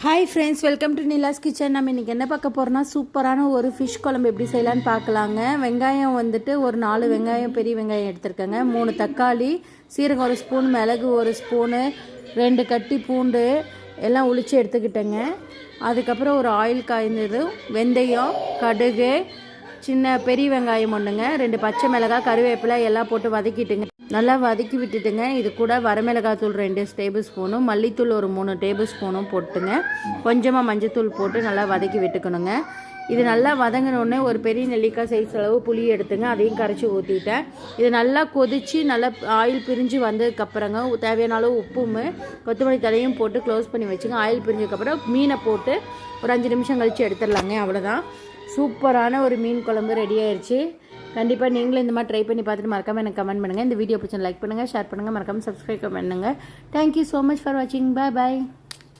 Hi friends, welcome to Nila's kitchen. நம்ம இன்றைக்கி என்ன பார்க்க போகிறோம்னா சூப்பரான ஒரு ஃபிஷ் குழம்பு எப்படி செய்யலான்னு பார்க்கலாங்க. வெங்காயம் வந்துட்டு ஒரு 4 வெங்காயம், பெரிய வெங்காயம் எடுத்துருக்கேங்க. 3 தக்காளி, சீரகம் 1 ஸ்பூன், மிளகு 1 ஸ்பூனு, 2 கட்டி பூண்டு எல்லாம் உளித்து எடுத்துக்கிட்டேங்க. அதுக்கப்புறம் ஒரு ஆயில் காய்ந்தது, வெந்தயம், கடுகு, பெரிய வெங்காயம் ஒன்றுங்க, 2 பச்சை மிளகாய், கருவேப்பிலை எல்லாம் போட்டு வதக்கிட்டுங்க. நல்லா வதக்கி விட்டுட்டுங்க. இது கூட வரமிளகாத்தூள் 2 டேபிள் ஸ்பூனும், மல்லித்தூள் ஒரு 3 டேபிள் ஸ்பூனும் போட்டுங்க. கொஞ்சமாக மஞ்சத்தூள் போட்டு நல்லா வதக்கி விட்டுக்கணுங்க. இது நல்லா வதங்கினோடனே ஒரு பெரிய நெல்லிக்காய் சைஸ் அளவு புளி எடுத்துங்க, அதையும் கரைச்சி ஊற்றிட்டேன். இது நல்லா கொதித்து நல்லா ஆயில் பிரிஞ்சு வந்ததுக்கப்புறங்க தேவையான அளவு உப்பும் கொத்தமல்லி தலையும் போட்டு க்ளோஸ் பண்ணி வச்சுங்க. ஆயில் பிரிஞ்சதுக்கப்புறம் மீனை போட்டு ஒரு 5 நிமிஷம் கழித்து எடுத்துடலாங்க. அவ்வளோதான், சூப்பரான ஒரு மீன் குழம்பு ரெடி ஆயிடுச்சு. கண்டிப்பாக நீங்களும் இந்த மாதிரி ட்ரை பண்ணி பார்த்துட்டு மறக்காமல் எனக்கு கமெண்ட் பண்ணுங்கள். இந்த வீடியோ பிடிச்சா லைக் பண்ணுங்கள், ஷேர் பண்ணுங்கள், மறக்காமல் சப்ஸ்கிரைப் பண்ணுங்கள். தேங்க்யூ ஸோ மச் ஃபார் வாட்சிங். பாய் பாய்.